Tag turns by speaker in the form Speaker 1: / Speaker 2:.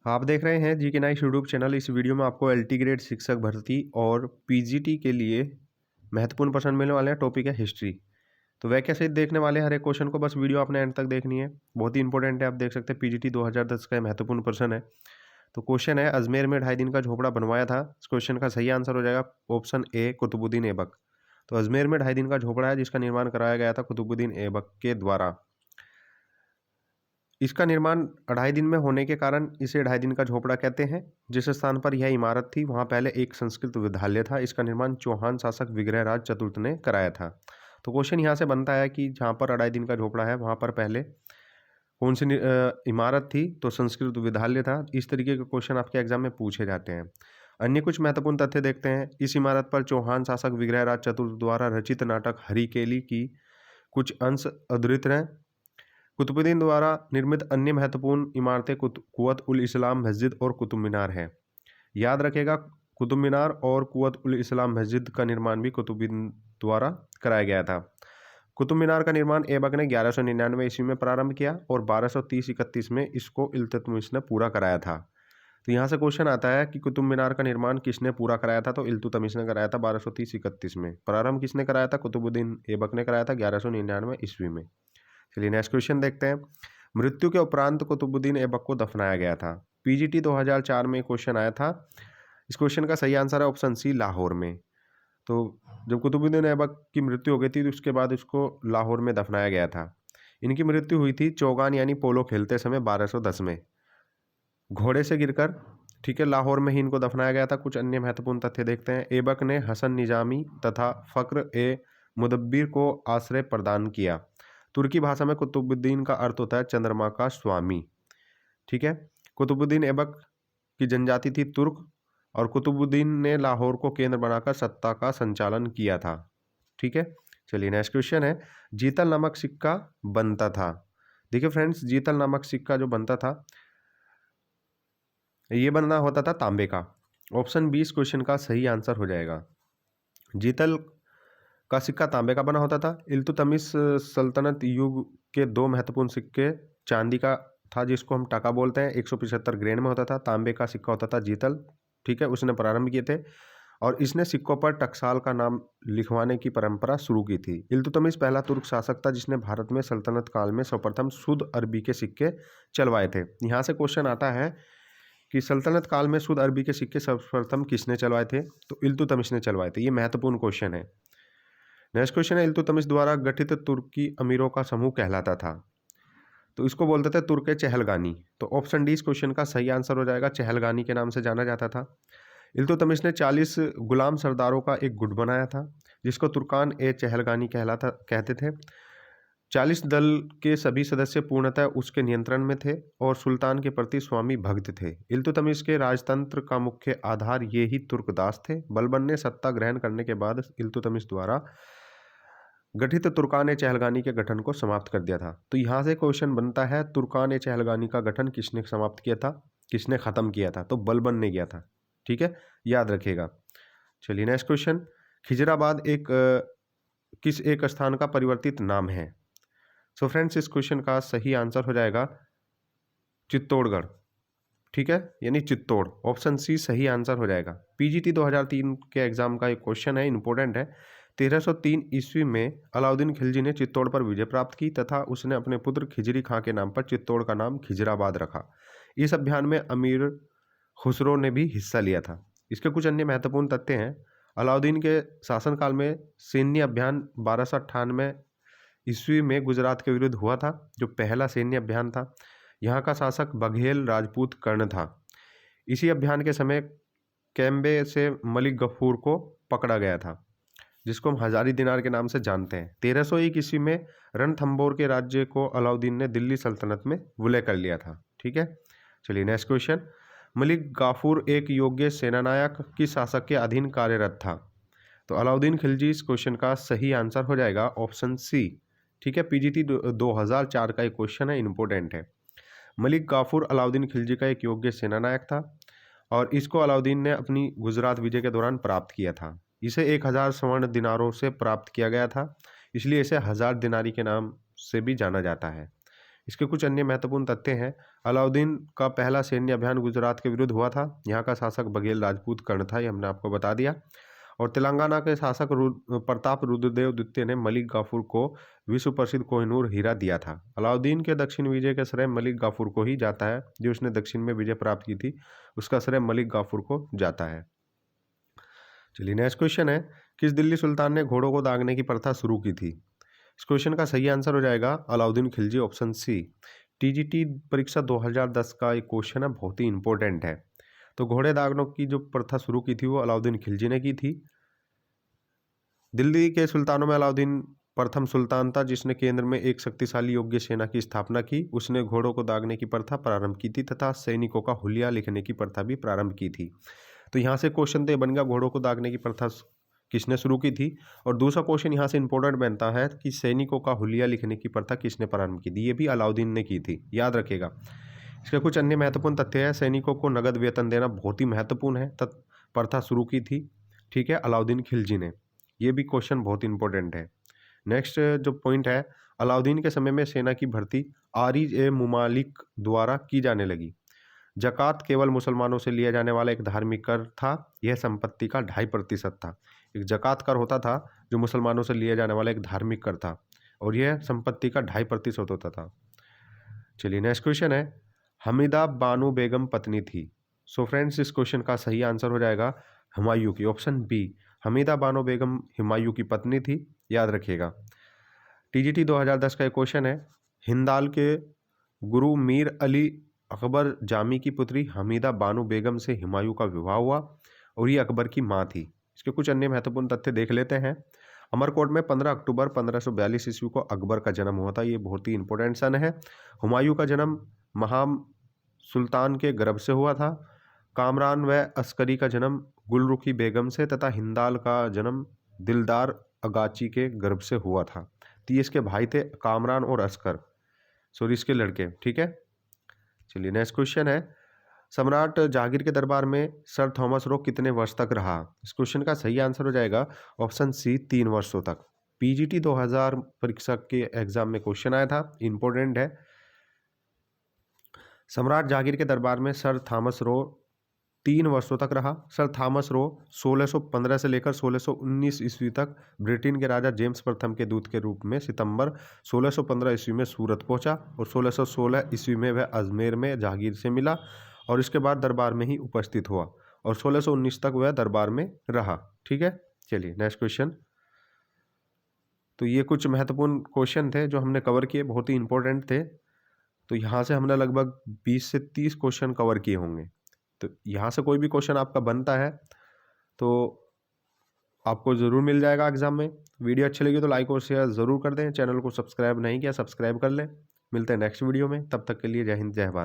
Speaker 1: आप देख रहे हैं जी के नाइस यूट्यूब चैनल। इस वीडियो में आपको एलटी ग्रेड शिक्षक भर्ती और पीजीटी के लिए महत्वपूर्ण प्रश्न मिलने वाले हैं। टॉपिक है हिस्ट्री। तो वैकेंसी देखने वाले हर एक क्वेश्चन को बस वीडियो आपने एंड तक देखनी है, बहुत ही इंपॉर्टेंट है। आप देख सकते हैं पीजीटी 2010 का महत्वपूर्ण प्रश्न है। तो क्वेश्चन है, अजमेर में 2.5 दिन का झोपड़ा बनवाया था। इस क्वेश्चन का सही आंसर हो जाएगा ऑप्शन ए, कुतुबुद्दीन ऐबक। तो अजमेर में 2.5 दिन का झोपड़ा है जिसका निर्माण कराया गया था कुतुबुद्दीन ऐबक के द्वारा। इसका निर्माण 2.5 दिन में होने के कारण इसे 2.5 दिन का झोपड़ा कहते हैं। जिस स्थान पर यह इमारत थी वहां पहले एक संस्कृत विद्यालय था। इसका निर्माण चौहान शासक विग्रहराज चतुर्थ ने कराया था। तो क्वेश्चन यहाँ से बनता है कि जहाँ पर 2.5 दिन का झोपड़ा है वहां पर पहले कौन सी इमारत थी, तो संस्कृत विद्यालय था। इस तरीके के क्वेश्चन आपके एग्जाम में पूछे जाते हैं। अन्य कुछ महत्वपूर्ण तथ्य देखते हैं। इस इमारत पर चौहान शासक विग्रहराज चतुर्थ द्वारा रचित नाटक हरिकेली की कुछ अंश उद्धृत हैं। कुतुबुद्दीन द्वारा निर्मित अन्य महत्वपूर्ण इमारतें कुवत उल इस्लाम मस्जिद और कुतुब मीनार है। याद रखेगा, कुतुब मीनार और कुवत उल इस्लाम मस्जिद का निर्माण भी कुतुबुद्दीन द्वारा कराया गया था। कुतुब मीनार का निर्माण ऐबक ने 1199 ईस्वी में प्रारंभ किया और 1230-31 में इसको इल्तुतमिश ने पूरा कराया था। तो यहाँ से क्वेश्चन आता है कि कुतुब मीनार का निर्माण किसने पूरा कराया था, तो इल्तुतमिश ने कराया था 1230-31 में। प्रारंभ किसने कराया था, कुतुबुद्दीन ऐबक ने कराया था 1199 ईस्वी में। चलिए नेक्स्ट क्वेश्चन देखते हैं। मृत्यु के उपरांत कुतुबुद्दीन ऐबक को दफनाया गया था। पीजीटी 2004 में क्वेश्चन आया था। इस क्वेश्चन का सही आंसर है ऑप्शन सी, लाहौर में। तो जब कुतुबुद्दीन ऐबक की मृत्यु हो गई थी तो उसके बाद उसको लाहौर में दफनाया गया था। इनकी मृत्यु हुई थी चौगान यानी पोलो खेलते समय 1210 में घोड़े से गिरकर। ठीक है, लाहौर में ही इनको दफनाया गया था। कुछ अन्य महत्वपूर्ण तथ्य देखते हैं। ऐबक ने हसन निजामी तथा फक्र ए मुदब्बिर को आश्रय प्रदान किया। तुर्की भाषा में कुतुबुद्दीन का अर्थ होता है चंद्रमा का स्वामी। ठीक है, कुतुबुद्दीन ऐबक की जनजाति थी तुर्क और कुतुबुद्दीन ने लाहौर को केंद्र बनाकर सत्ता का संचालन किया था। ठीक है, चलिए नेक्स्ट क्वेश्चन है। जीतल नामक सिक्का बनता था। देखिए फ्रेंड्स, जीतल नामक सिक्का जो बनता था ये बनना होता था तांबे का। ऑप्शन 20 क्वेश्चन का सही आंसर हो जाएगा। जीतल का सिक्का तांबे का बना होता था। इल्तुतमिश सल्तनत युग के दो महत्वपूर्ण सिक्के चांदी का था जिसको हम टका बोलते हैं, 175 ग्रेन में होता था। तांबे का सिक्का होता था जीतल। ठीक है, उसने प्रारंभ किए थे और इसने सिक्कों पर टकसाल का नाम लिखवाने की परंपरा शुरू की थी। इल्तुतमिश पहला तुर्क शासक था जिसने भारत में सल्तनत काल में सर्वप्रथम शुद्ध अरबी के सिक्के चलवाए थे। यहाँ से क्वेश्चन आता है कि सल्तनत काल में शुद्ध अरबी के सिक्के सर्वप्रथम किसने चलवाए थे, तो इल्तुतमिश ने चलवाए थे। ये महत्वपूर्ण क्वेश्चन है। नेक्स्ट क्वेश्चन है, इल्तुतमिश द्वारा गठित तुर्की अमीरों का समूह कहलाता था, तो इसको बोलते थे तुर्क चहलगानी। तो ऑप्शन डी इस क्वेश्चन का सही आंसर हो जाएगा। चहलगानी के नाम से जाना जाता था। इल्तुतमिश ने 40 गुलाम सरदारों का एक गुट बनाया था जिसको तुर्कान ए चहलगानी कहते थे। 40 दल के सभी सदस्य पूर्णतः उसके नियंत्रण में थे और सुल्तान के प्रति स्वामी भक्त थे। इल्तुतमिश के राजतंत्र का मुख्य आधार ये ही तुर्कदास थे। बलबन ने सत्ता ग्रहण करने के बाद इल्तुतमिश द्वारा गठित तुर्कान चहलगानी के गठन को समाप्त कर दिया था। तो यहाँ से क्वेश्चन बनता है, तुर्कान चहलगानी का गठन किसने समाप्त किया था, किसने खत्म किया था, तो बलबन ने किया था। ठीक है, याद रखिएगा। चलिए नेक्स्ट क्वेश्चन। खिजराबाद किस एक स्थान का परिवर्तित नाम है। सो फ्रेंड्स, इस क्वेश्चन का सही आंसर हो जाएगा चित्तौड़गढ़। ठीक है, यानी चित्तौड़। ऑप्शन सी सही आंसर हो जाएगा। पीजीटी 2003 के एग्जाम का एक क्वेश्चन है, इंपॉर्टेंट है। 1303 ईस्वी में अलाउद्दीन खिलजी ने चित्तौड़ पर विजय प्राप्त की तथा उसने अपने पुत्र खिजरी खां के नाम पर चित्तौड़ का नाम खिजराबाद रखा। इस अभियान में अमीर खुसरो ने भी हिस्सा लिया था। इसके कुछ अन्य महत्वपूर्ण तथ्य हैं। अलाउद्दीन के शासनकाल में सैन्य अभियान 1298 ईस्वी में गुजरात के विरुद्ध हुआ था, जो पहला सैन्य अभियान था। यहाँ का शासक बघेल राजपूत कर्ण था। इसी अभियान के समय कैम्बे से मलिक गफूर को पकड़ा गया था जिसको हम हजारी दिनार के नाम से जानते हैं। 1301 ईस्वी में रणथंबोर के राज्य को अलाउद्दीन ने दिल्ली सल्तनत में विलय कर लिया था। ठीक है, चलिए नेक्स्ट क्वेश्चन। मलिक गाफूर एक योग्य सेनानायक की शासक के अधीन कार्यरत था, तो अलाउद्दीन खिलजी इस क्वेश्चन का सही आंसर हो जाएगा ऑप्शन सी। ठीक है, पीजीटी 2004 का एक क्वेश्चन है, इंपॉर्टेंट है। मलिक गाफूर अलाउद्दीन खिलजी का एक योग्य सेनानायक था और इसको अलाउद्दीन ने अपनी गुजरात विजय के दौरान प्राप्त किया था। इसे 1000 स्वर्ण दिनारों से प्राप्त किया गया था, इसलिए इसे 1000 दिनारी के नाम से भी जाना जाता है। इसके कुछ अन्य महत्वपूर्ण तथ्य हैं। अलाउद्दीन का पहला सैन्य अभियान गुजरात के विरुद्ध हुआ था। यहाँ का शासक बघेल राजपूत कर्ण था, ये हमने आपको बता दिया। और तेलंगाना के शासक प्रताप रुद्रदेव द्वितीय ने मलिक गाफूर को विश्व प्रसिद्ध कोहिनूर हीरा दिया था। अलाउद्दीन के दक्षिण विजय का श्रेय मलिक गाफूर को ही जाता है। जो उसने दक्षिण में विजय प्राप्त की थी उसका श्रेय मलिक गाफूर को जाता है। चलिए नेक्स्ट क्वेश्चन है, किस दिल्ली सुल्तान ने घोड़ों को दागने की प्रथा शुरू की थी? इस क्वेश्चन का सही आंसर हो जाएगा Alauddin Khilji, option C. TGT परीक्षा 2010 का एक क्वेश्चन है, बहुत ही इंपॉर्टेंट है। तो घोड़े दागने की जो प्रथा शुरू की थी वो अलाउद्दीन खिलजी ने की थी। दिल्ली के सुल्तानों में अलाउद्दीन प्रथम सुल्तान था जिसने केंद्र में एक शक्तिशाली योग्य सेना की स्थापना की। उसने घोड़ों को दागने की प्रथा प्रारंभ की थी तथा सैनिकों का हुलिया लिखने की प्रथा भी प्रारंभ की थी। तो यहाँ से क्वेश्चन तो बन गया घोड़ों को दागने की प्रथा किसने शुरू की थी, और दूसरा क्वेश्चन यहाँ से इंपॉर्टेंट बनता है कि सैनिकों का हुलिया लिखने की प्रथा किसने प्रारंभ की थी। ये भी अलाउद्दीन ने की थी, याद रखिएगा। इसके कुछ अन्य महत्वपूर्ण तथ्य है, सैनिकों को नगद वेतन देना बहुत ही महत्वपूर्ण है, प्रथा शुरू की थी, ठीक है, अलाउद्दीन खिलजी ने। ये भी क्वेश्चन बहुत इंपॉर्टेंट है। नेक्स्ट जो पॉइंट है, अलाउद्दीन के समय में सेना की भर्ती आरिज ए मुमालिक द्वारा की जाने लगी। जक़ात केवल मुसलमानों से लिया जाने वाला एक धार्मिक कर था। यह संपत्ति का 2.5% था। एक जक़ात कर होता था जो मुसलमानों से लिया जाने वाला एक धार्मिक कर था, और यह संपत्ति का 2.5% होता था। चलिए नेक्स्ट क्वेश्चन है, हमीदा बानो बेगम पत्नी थी। सो फ्रेंड्स इस क्वेश्चन का सही आंसर हो जाएगा हुमायूं की, ऑप्शन बी। हमीदा बानो बेगम हुमायूं की पत्नी थी, याद रखिएगा। टीजीटी 2010 का एक क्वेश्चन है, हिंदाल के गुरु मीर अली अकबर जामी की पुत्री हमीदा बानो बेगम से हुमायूं का विवाह हुआ और ये अकबर की मां थी। इसके कुछ अन्य महत्वपूर्ण तथ्य देख लेते हैं। अमरकोट में 15 अक्टूबर 1542 ईस्वी को अकबर का जन्म हुआ था। ये बहुत ही इंपॉर्टेंट सन है। हुमायूं का जन्म महाम सुल्तान के गर्भ से हुआ था। कामरान व अस्करी का जन्म गुलरुखी बेगम से तथा हिंदाल का जन्म दिलदार अगाची के गर्भ से हुआ था। तो ये इसके भाई थे कामरान और अस्कर, सॉरी इसके लड़के, ठीक है। चलिए नेक्स्ट क्वेश्चन है, सम्राट जहांगीर के दरबार में सर थॉमस रो कितने वर्ष तक रहा? इस क्वेश्चन का सही आंसर हो जाएगा ऑप्शन सी, 3 वर्षों तक। पीजीटी 2000 परीक्षा के एग्जाम में क्वेश्चन आया था, इंपॉर्टेंट है। सम्राट जहांगीर के दरबार में सर थॉमस रो 3 वर्षों तक रहा। सर थॉमस रो 1615 से लेकर 1619 ईस्वी तक ब्रिटेन के राजा जेम्स प्रथम के दूत के रूप में सितंबर 1615 ईस्वी में सूरत पहुंचा और 1616 ईस्वी में वह अजमेर में जहांगीर से मिला और इसके बाद दरबार में ही उपस्थित हुआ और 1619 तक वह दरबार में रहा, ठीक है। चलिए नेक्स्ट क्वेश्चन। तो ये कुछ महत्वपूर्ण क्वेश्चन थे जो हमने कवर किए, बहुत ही इंपॉर्टेंट थे। तो यहाँ से हमने लगभग 20 से 30 क्वेश्चन कवर किए होंगे। तो यहाँ से कोई भी क्वेश्चन आपका बनता है तो आपको ज़रूर मिल जाएगा एग्जाम में। वीडियो अच्छी लगी तो लाइक और शेयर ज़रूर कर दें। चैनल को सब्सक्राइब नहीं किया, सब्सक्राइब कर लें। मिलते हैं नेक्स्ट वीडियो में, तब तक के लिए जय हिंद जय भारत।